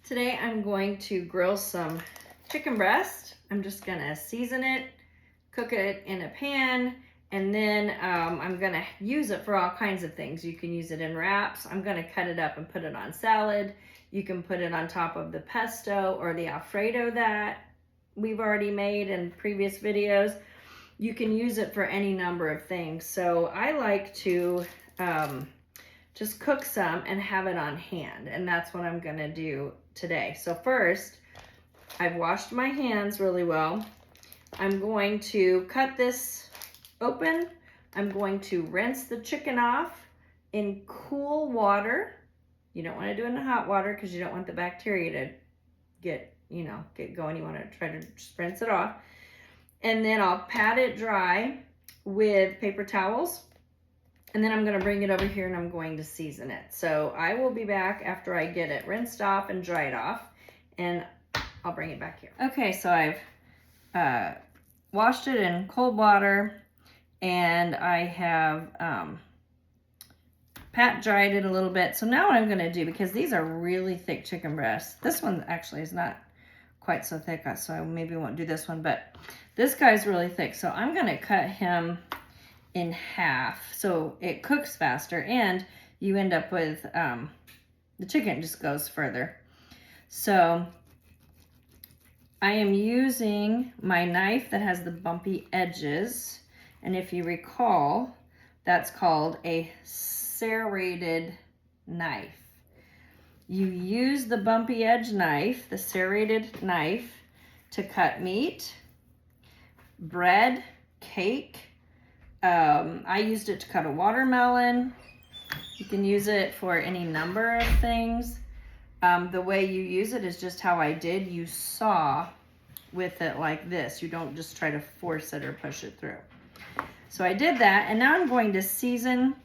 Today I'm going to grill some chicken breast. I'm just gonna season it, cook it in a pan, and then I'm gonna use it for all kinds of things. You can use it in wraps. I'm gonna cut it up and put it on salad. You can put it on top of the pesto or the Alfredo that we've already made in previous videos. You can use it for any number of things. So I like to just cook some and have it on hand, and that's what I'm gonna do today. So first, I've washed my hands really well. I'm going to cut this open. I'm going to rinse the chicken off in cool water. You don't want to do it in hot water because you don't want the bacteria to get going. You want to try to just rinse it off. And then I'll pat it dry with paper towels. And then I'm going to bring it over here and I'm going to season it. So I will be back after I get it rinsed off and dried off, and I'll bring it back here. Okay, so I've washed it in cold water, and I have pat dried it a little bit. So now what I'm going to do, because these are really thick chicken breasts, this one actually is not quite so thick, so I maybe won't do this one, but this guy's really thick. So I'm going to cut him in half so it cooks faster, and you end up with the chicken just goes further. So I am using my knife that has the bumpy edges, and if you recall, that's called a serrated knife. You use the bumpy edge knife, the serrated knife, to cut meat, bread, cake. I used it to cut a watermelon. You can use it for any number of things. The way you use it is just how I did. You saw with it like this. You don't just try to force it or push it through. So I did that, and now I'm going to season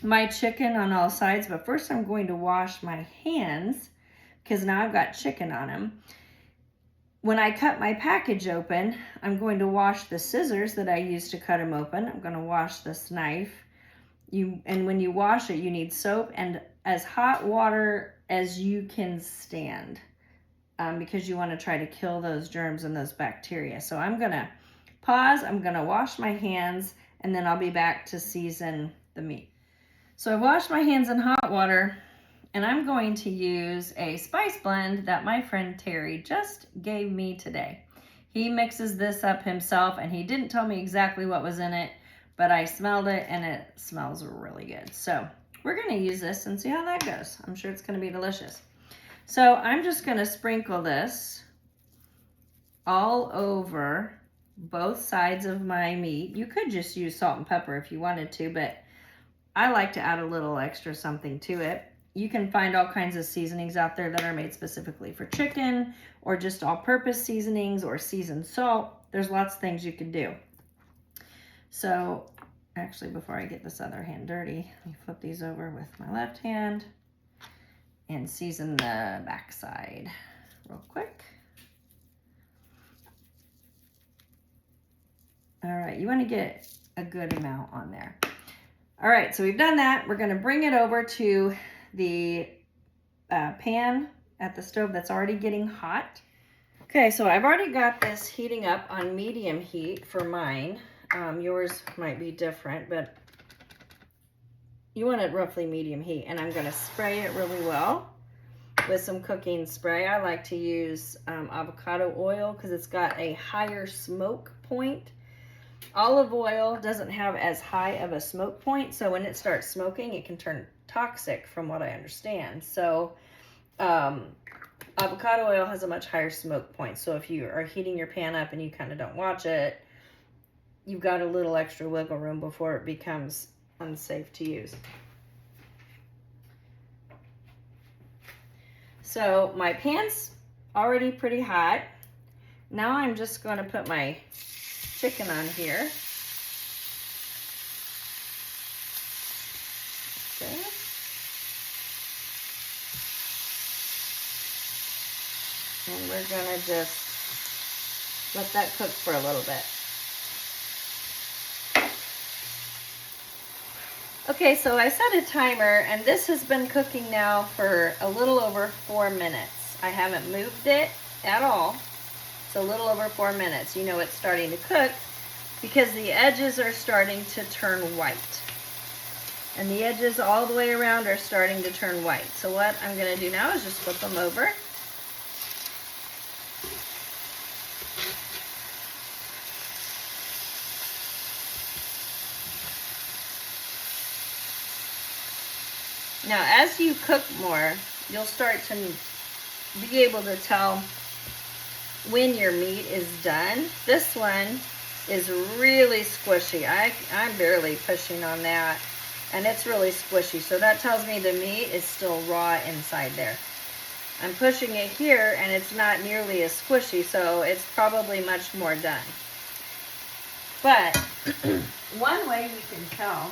my chicken on all sides, but first I'm going to wash my hands because now I've got chicken on them. When I cut my package open, I'm going to wash the scissors that I used to cut them open. I'm going to wash this knife. And when you wash it, you need soap and as hot water as you can stand, because you want to try to kill those germs and those bacteria. So I'm going to pause. I'm going to wash my hands, and then I'll be back to season the meat. So I washed my hands in hot water, and I'm going to use a spice blend that my friend Terry just gave me today. He mixes this up himself, and he didn't tell me exactly what was in it, but I smelled it, and it smells really good. So we're going to use this and see how that goes. I'm sure it's going to be delicious. So I'm just going to sprinkle this all over both sides of my meat. You could just use salt and pepper if you wanted to, but I like to add a little extra something to it. You can find all kinds of seasonings out there that are made specifically for chicken, or just all-purpose seasonings, or seasoned salt. There's lots of things you can do. So actually, before I get this other hand dirty, let me flip these over with my left hand and season the back side real quick. All right, you want to get a good amount on there. All right, so we've done that. We're going to bring it over to the pan at the stove that's already getting hot. Okay, so I've already got this heating up on medium heat for mine. Yours might be different, but you want it roughly medium heat. And I'm going to spray it really well with some cooking spray. I like to use avocado oil because it's got a higher smoke point. Olive oil doesn't have as high of a smoke point, so when it starts smoking, it can turn toxic from what I understand. So avocado oil has a much higher smoke point. So if you are heating your pan up and you kind of don't watch it, you've got a little extra wiggle room before it becomes unsafe to use. So my pan's already pretty hot. Now I'm just going to put my chicken on here. Okay. And we're going to just let that cook for a little bit. Okay, so I set a timer, and this has been cooking now for a little over 4 minutes. I haven't moved it at all. It's a little over 4 minutes. You know it's starting to cook because the edges are starting to turn white. And the edges all the way around are starting to turn white. So what I'm going to do now is just flip them over. Now, as you cook more, you'll start to be able to tell when your meat is done. This one is really squishy. I'm barely pushing on that, and it's really squishy. So that tells me the meat is still raw inside there. I'm pushing it here, and it's not nearly as squishy, so it's probably much more done. But one way you can tell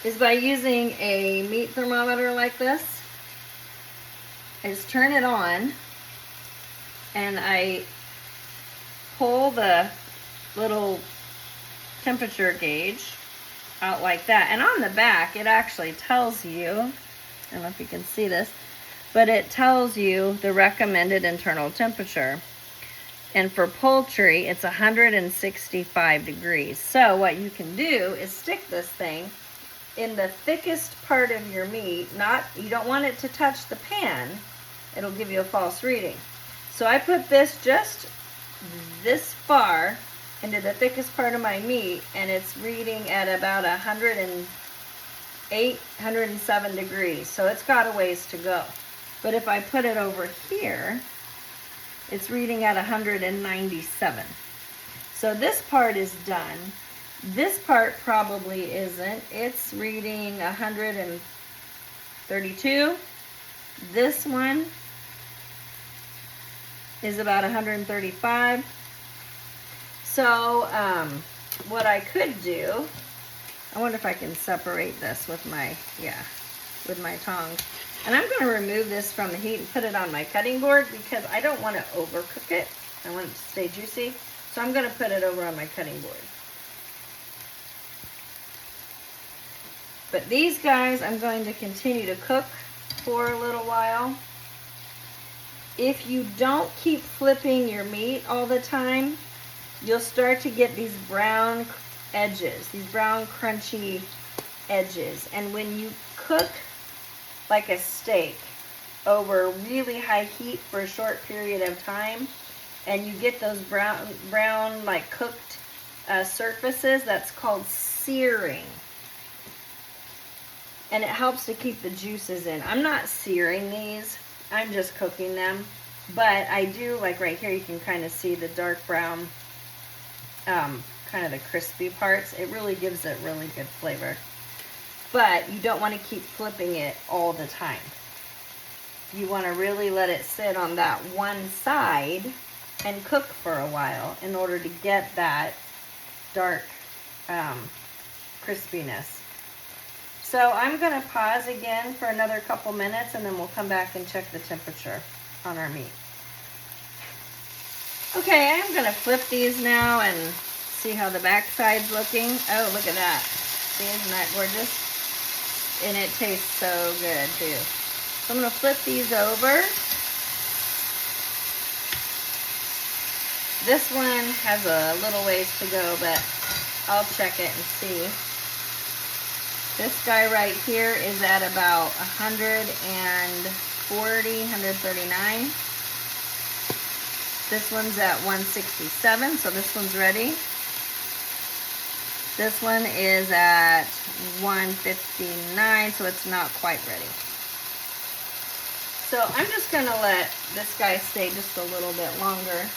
is by using a meat thermometer like this. I just turn it on and I pull the little temperature gauge out like that. And on the back, it actually tells you, I don't know if you can see this, but it tells you the recommended internal temperature. And for poultry, it's 165 degrees. So what you can do is stick this thing in the thickest part of your meat. You don't want it to touch the pan. It'll give you a false reading. So I put this just this far into the thickest part of my meat, and it's reading at about 108, 107 degrees. So it's got a ways to go. But if I put it over here, it's reading at 197. So this part is done. This part probably isn't. It's reading 132. This one is about 135. So what I could do, I wonder if I can separate this with my tongs. And I'm going to remove this from the heat and put it on my cutting board because I don't want to overcook it. I want it to stay juicy. So I'm going to put it over on my cutting board. But these guys, I'm going to continue to cook for a little while. If you don't keep flipping your meat all the time, you'll start to get these brown edges, these brown crunchy edges. And when you cook like a steak over really high heat for a short period of time, and you get those brown like cooked surfaces, that's called searing. And it helps to keep the juices in. I'm not searing these, I'm just cooking them. But I do, like right here, you can kind of see the dark brown, kind of the crispy parts. It really gives it really good flavor. But you don't want to keep flipping it all the time. You want to really let it sit on that one side and cook for a while in order to get that dark crispiness. So I'm going to pause again for another couple minutes, and then we'll come back and check the temperature on our meat. Okay, I'm going to flip these now and see how the back side's looking. Oh, look at that. See, isn't that gorgeous? And it tastes so good too. So I'm going to flip these over. This one has a little ways to go, but I'll check it and see. This guy right here is at about 140, 139. This one's at 167, so this one's ready. This one is at 159, so it's not quite ready. So I'm just going to let this guy stay just a little bit longer.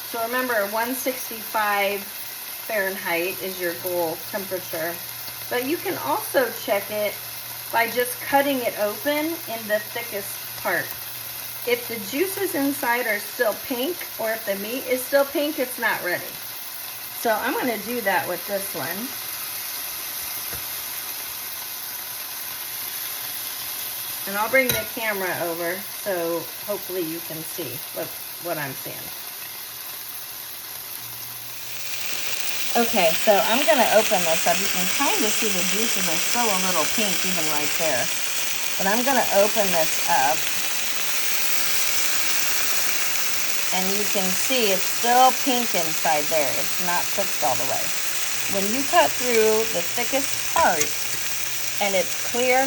So remember, 165 Fahrenheit is your goal temperature. But you can also check it by just cutting it open in the thickest part. If the juices inside are still pink, or if the meat is still pink, it's not ready. So I'm going to do that with this one. And I'll bring the camera over so hopefully you can see what I'm seeing. Okay, so I'm going to open this up. You can kind of see the juices are still a little pink even right there. But I'm going to open this up. And you can see it's still pink inside there. It's not cooked all the way. When you cut through the thickest part and it's clear,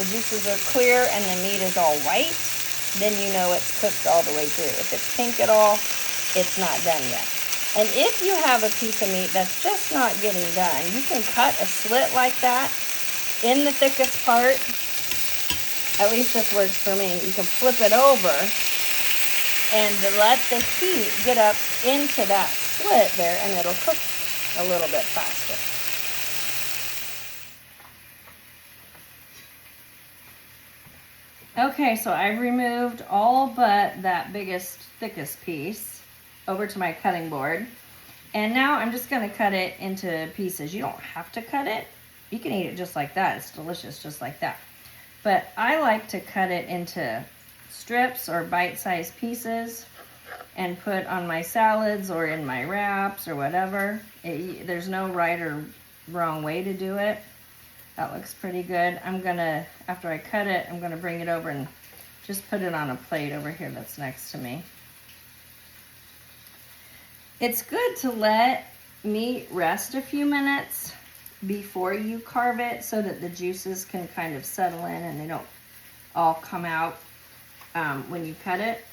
the juices are clear and the meat is all white, then you know it's cooked all the way through. If it's pink at all, it's not done yet. And if you have a piece of meat that's just not getting done, you can cut a slit like that in the thickest part. At least this works for me. You can flip it over and let the heat get up into that slit there, and it'll cook a little bit faster. Okay, so I've removed all but that biggest, thickest piece over to my cutting board. And now I'm just gonna cut it into pieces. You don't have to cut it. You can eat it just like that. It's delicious just like that. But I like to cut it into strips or bite-sized pieces and put on my salads or in my wraps or whatever. There's no right or wrong way to do it. That looks pretty good. I'm gonna, after I cut it, I'm gonna bring it over and just put it on a plate over here that's next to me. It's good to let meat rest a few minutes before you carve it so that the juices can kind of settle in and they don't all come out when you cut it.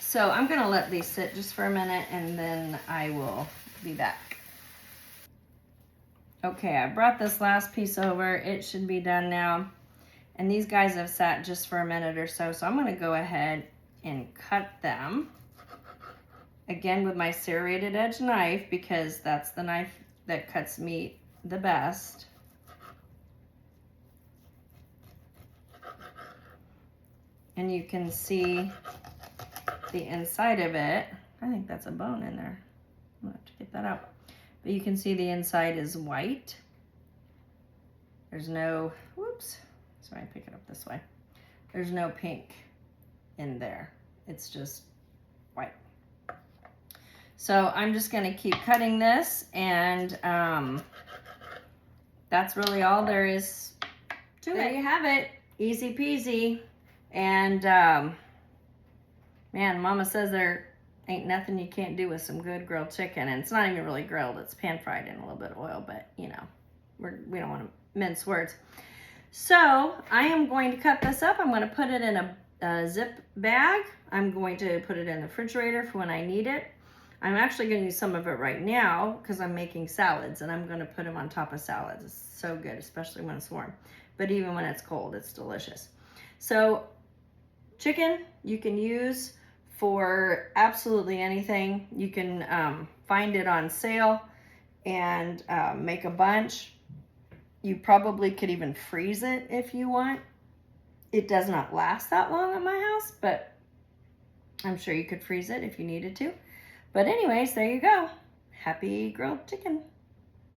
So I'm gonna let these sit just for a minute and then I will be back. Okay, I brought this last piece over. It should be done now. And these guys have sat just for a minute or so. So I'm gonna go ahead and cut them. Again with my serrated edge knife, because that's the knife that cuts meat the best. And you can see the inside of it. I think that's a bone in there. I'm gonna have to get that out. But you can see the inside is white. There's no, whoops, sorry, I pick it up this way. There's no pink in there. It's just white. So I'm just gonna keep cutting this, and that's really all there is to it. There you have it, easy peasy. And man, Mama says there ain't nothing you can't do with some good grilled chicken. And it's not even really grilled, it's pan fried in a little bit of oil, but you know, we don't want to mince words. So I am going to cut this up. I'm going to put it in a zip bag. I'm going to put it in the refrigerator for when I need it. I'm actually going to use some of it right now because I'm making salads, and I'm going to put them on top of salads. It's so good, especially when it's warm. But even when it's cold, it's delicious. So chicken you can use for absolutely anything. You can find it on sale and make a bunch. You probably could even freeze it if you want. It does not last that long at my house, but I'm sure you could freeze it if you needed to. But anyways, there you go. Happy grilled chicken.